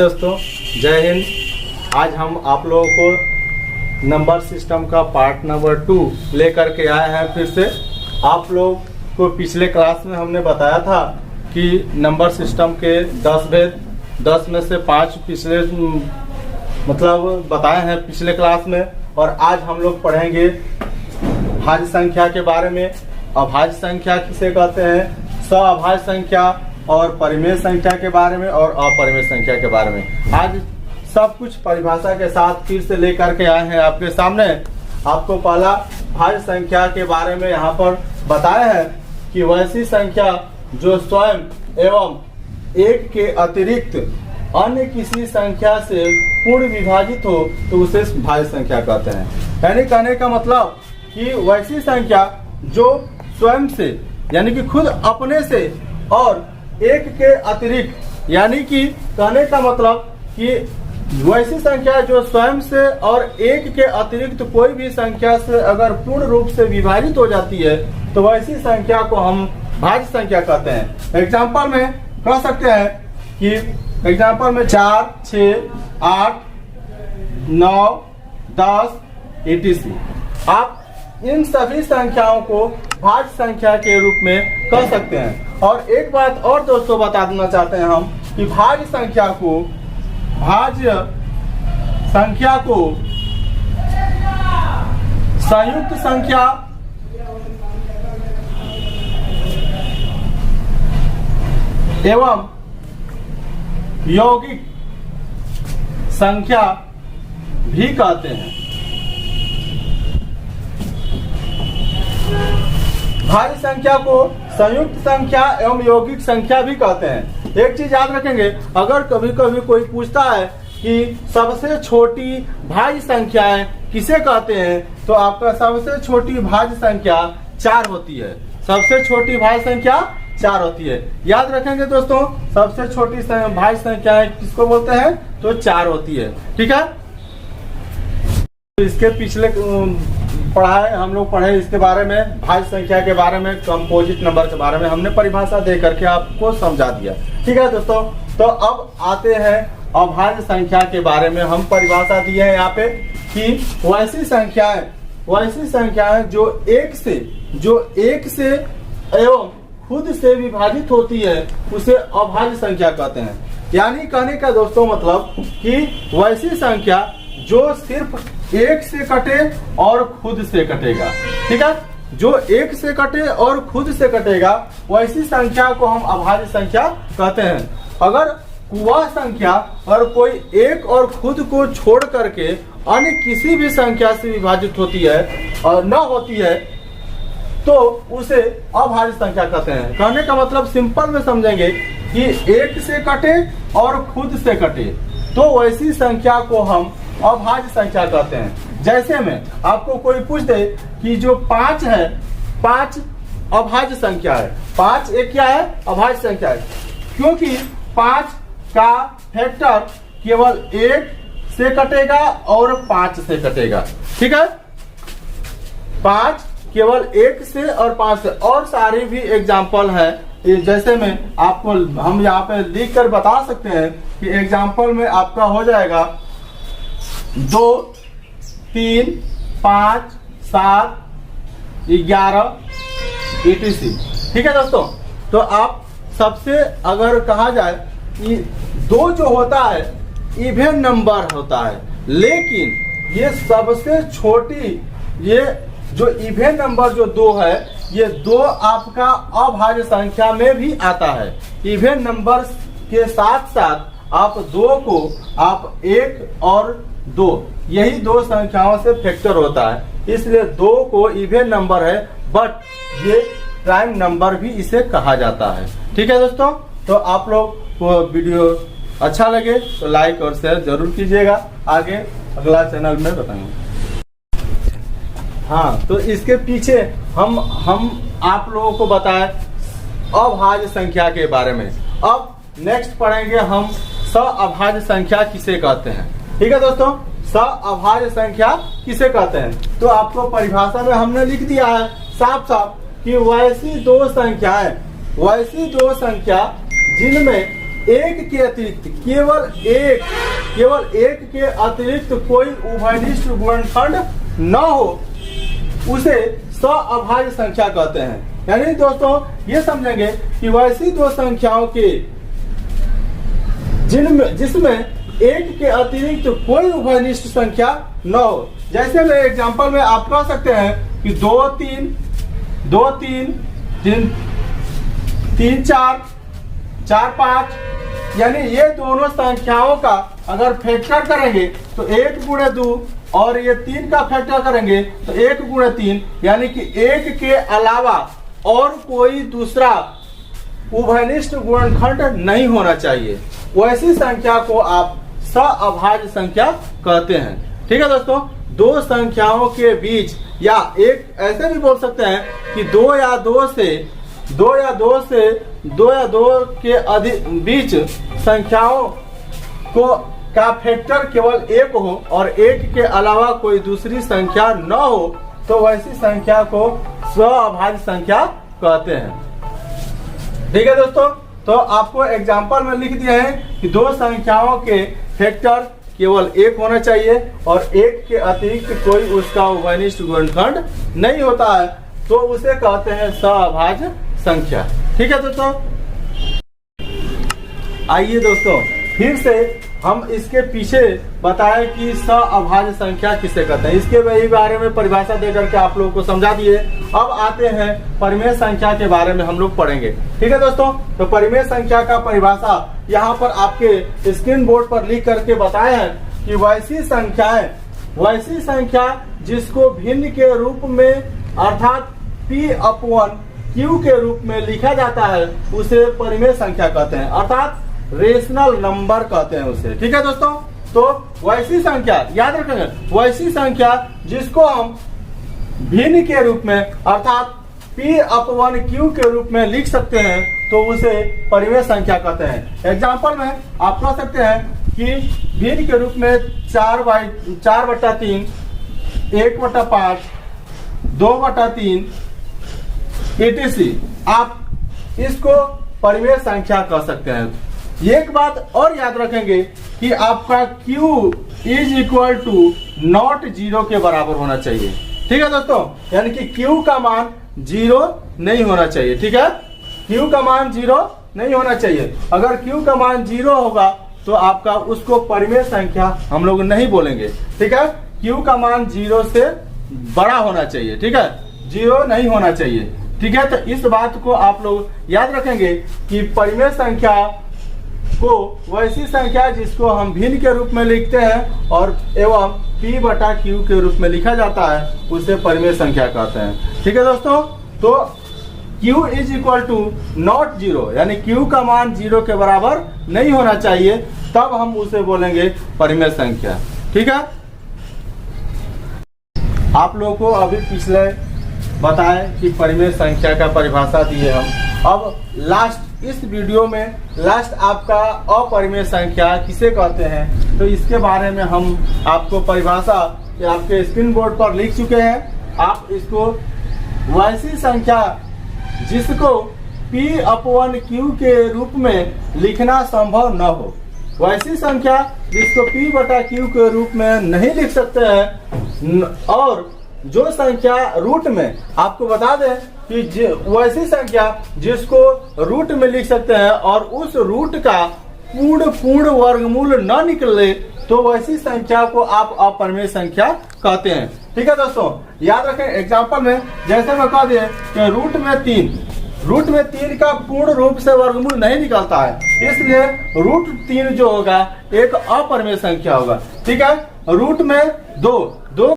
दोस्तों, जय हिंद। आज हम आप लोगों को नंबर सिस्टम का पार्ट नंबर 2 लेकर के आए हैं। फिर से आप लोग को पिछले क्लास में हमने बताया था कि नंबर सिस्टम के 10 भेद, 10 में से 5 पिछले बताए हैं पिछले क्लास में। और आज हम लोग पढ़ेंगे भाज्य संख्या के बारे में। अभाज्य संख्या किसे कहते हैं, सअभाज्य संख्या और परिमेय संख्या के बारे में और अपरिमेय संख्या के बारे में। आज सब कुछ परिभाषा के साथ फिर से लेकर के आए हैं आपके सामने। आपको पहला भाज्य संख्या के बारे में यहाँ पर बताया है कि वैसी संख्या जो स्वयं एवं एक के अतिरिक्त अन्य किसी संख्या से पूर्ण विभाजित हो तो उसे भाज्य संख्या कहते हैं। यानी कहने का मतलब कि वैसी संख्या जो स्वयं से यानी कि खुद अपने से और एक के अतिरिक्त, यानी कि कहने का मतलब कि वैसी संख्या जो स्वयं से और एक के अतिरिक्त कोई भी संख्या से अगर पूर्ण रूप से विभाजित हो जाती है तो वैसी संख्या को हम भाज्य संख्या कहते हैं। एग्जाम्पल में कह सकते हैं कि एग्जाम्पल में 4, 6, 8, 9, 10 etc। आप इन सभी संख्याओं को भाज्य संख्या के रूप में कह सकते हैं। और एक बात और दोस्तों बता देना चाहते हैं हम कि भाज्य संख्या को संयुक्त संख्या एवं यौगिक संख्या भी कहते हैं। भाज्य संख्या को संयुक्त संख्या एवं यौगिक संख्या भी कहते हैं। एक चीज याद रखेंगे, अगर कभी कभी कोई पूछता है कि सबसे छोटी भाज्य संख्याएं किसे कहते हैं तो आपका सबसे छोटी भाज्य संख्या 4 होती है। सबसे छोटी भाज्य संख्या 4 होती है। याद रखेंगे दोस्तों, सबसे छोटी भाज्य संख्याएं किसको बोलते हैं तो 4 होती है। ठीक है, इसके पिछले हम लोग पढ़े इसके बारे में, भाज्य संख्या के बारे में, कंपोजिट नंबर के बारे में हमने परिभाषा दे करके आपको समझा दिया। ठीक है दोस्तों, तो अब आते हैं अभाज्य संख्या के बारे में। हम परिभाषा दिए हैं यहाँ पे कि वैसी संख्याएं जो एक से एवं खुद से विभाजित होती है उसे अभाज्य संख्या कहते हैं। यानी कहने का दोस्तों मतलब कि वैसी संख्या जो सिर्फ एक से कटे और खुद से कटेगा। ठीक है, जो एक से कटे और खुद से कटेगा वैसी संख्या को हम अभाज्य संख्या कहते हैं। अगर वह संख्या और कोई एक और खुद को छोड़ करके अन्य किसी भी संख्या से विभाजित होती है और न होती है तो उसे अभाज्य संख्या कहते हैं। कहने का मतलब सिंपल में समझेंगे कि एक से कटे और खुद से कटे तो वैसी संख्या को हम अभाज्य संख्या कहते हैं। जैसे में आपको कोई पूछ दे कि जो 5 है, 5 अभाज्य संख्या है। 5 एक क्या है, अभाज्य संख्या है, क्योंकि 5 का फैक्टर केवल 1 से कटेगा और 5 से कटेगा। ठीक है, 5 केवल 1 से और 5 से। और सारी भी एग्जाम्पल है, जैसे में आपको हम यहाँ पे लिख कर बता सकते हैं कि एग्जाम्पल में आपका हो जाएगा 2, 3, 5, 7, 11 etc। ठीक है दोस्तों, तो आप सबसे अगर कहा जाए कि 2 जो होता है इवन नंबर होता है, लेकिन ये सबसे छोटी, ये जो इवन नंबर जो 2 है ये 2 आपका अभाज्य संख्या में भी आता है। इवन नंबर के साथ साथ आप 2 को आप 1 और 2 यही 2 संख्याओं से फैक्टर होता है, इसलिए 2 को इवन नंबर है, बट ये प्राइम नंबर भी इसे कहा जाता है। ठीक है दोस्तों, तो आप लोग को वीडियो अच्छा लगे तो लाइक और शेयर जरूर कीजिएगा। आगे अगला चैनल में बताएंगे। हाँ, तो इसके पीछे हम आप लोगों को बताएं अभाज्य संख्या के बारे में। अब नेक्स्ट पढ़ेंगे हम सअभाज्य संख्या किसे कहते हैं। ठीक है दोस्तों, सअभाज्य संख्या किसे कहते हैं तो आपको परिभाषा में हमने लिख दिया है साफ साफ कि वैसी दो संख्या जिनमें एक के अतिरिक्त केवल एक के अतिरिक्त कोई उभयनिष्ठ गुणनखंड न हो उसे सअभाज्य संख्या कहते हैं। यानी दोस्तों ये समझेंगे कि वैसी दो संख्याओं के जिसमें एक के अतिरिक्त कोई उभयनिष्ठ संख्या न हो। जैसे मैं एग्जांपल में आप कह सकते हैं कि 2 3 3 4 4 5, यानी ये दोनों संख्याओं का अगर फैक्टर करेंगे तो 1 गुणे 2 और ये 3 का फैक्टर करेंगे तो 1 गुणे 3, यानी कि 1 के अलावा और कोई दूसरा उभयनिष्ठ गुणनखंड नहीं होना चाहिए। वैसी संख्या को आप सअभाज्य संख्या कहते हैं। ठीक है दोस्तों, दो संख्याओं के बीच या एक ऐसे भी बोल सकते हैं कि 2 या 2 के अधिक बीच संख्याओं का फैक्टर केवल 1 हो और 1 के अलावा कोई दूसरी संख्या न हो तो वैसी संख्या को सअभाज्य संख्या कहते हैं। ठीक है दोस्तों, तो आपको एग्जाम्पल में लिख दिया है कि दो संख्याओं के फैक्टर केवल 1 होना चाहिए और 1 के अतिरिक्त कोई उसका उभयनिष्ठ गुणनखंड नहीं होता है तो उसे कहते हैं सअभाज्य संख्या। ठीक है दोस्तों, आइए दोस्तों फिर से हम इसके पीछे बताएं कि सअभाज्य संख्या किसे कहते हैं। इसके बारे में परिभाषा देकर के आप लोगों को समझा दिए। अब आते हैं परिमेय संख्या के बारे में हम लोग पढ़ेंगे। ठीक है दोस्तों, तो परिमेय संख्या का परिभाषा यहाँ पर आपके स्क्रीन बोर्ड पर लिख करके बताए हैं कि वैसी संख्या जिसको भिन्न के रूप में अर्थात P/Q के रूप में लिखा जाता है उसे परिमेय संख्या कहते हैं, अर्थात रेशनल नंबर कहते हैं उसे। ठीक है दोस्तों, तो वैसी संख्या याद रखेंगे, वैसी संख्या जिसको हम भिन्न के रूप में अर्थात P/Q के रूप में लिख सकते हैं तो उसे परिमेय संख्या कहते हैं। एग्जाम्पल में आप कह सकते हैं कि भिन्न के रूप में 4/3, 1/5, 2/3 etc. आप इसको परिमेय संख्या कह सकते हैं। एक बात और याद रखेंगे कि आपका Q = नॉट 0 के बराबर होना चाहिए। ठीक है दोस्तों, यानी कि Q का मान 0 नहीं होना चाहिए। ठीक है, Q का मान 0 नहीं होना चाहिए। अगर Q का मान 0 होगा तो आपका उसको परिमेय संख्या हम लोग नहीं बोलेंगे। ठीक है, Q का मान 0 से बड़ा होना चाहिए। ठीक है, 0 नहीं होना चाहिए। ठीक है, तो इस बात को आप लोग याद रखेंगे कि परिमेय संख्या को वैसी संख्या जिसको हम भिन्न के रूप में लिखते हैं और एवं P/Q के रूप में लिखा जाता है उसे परिमेय संख्या कहते हैं। ठीक है दोस्तों, तो Q = नॉट 0, यानी Q का मान 0 के बराबर नहीं होना चाहिए, तब हम उसे बोलेंगे परिमेय संख्या। ठीक है, आप लोगों को अभी पिछले बताएं कि परिमेय संख्या का परिभाषा दिए हम। अब लास्ट इस वीडियो में लास्ट आपका अपरिमेय संख्या किसे कहते हैं तो इसके बारे में हम आपको परिभाषा आपके स्क्रीन बोर्ड पर लिख चुके हैं। आप इसको वैसी संख्या जिसको P/Q के रूप में लिखना संभव न हो, वैसी संख्या जिसको P/Q के रूप में नहीं लिख सकते हैं, और जो संख्या रूट में आपको बता दें कि वैसी संख्या जिसको रूट में लिख सकते हैं और उस रूट का पूर्ण वर्गमूल न निकले तो वैसी संख्या को आप अपरिमेय संख्या कहते हैं। ठीक है दोस्तों, याद रखें एग्जांपल में जैसे मैं कह दिए कि रूट में 3 का पूर्ण रूप से वर्गमूल नहीं निकलता है, इसलिए रूट 3 जो होगा एक अपरिमेय संख्या होगा। ठीक है, रूट में 2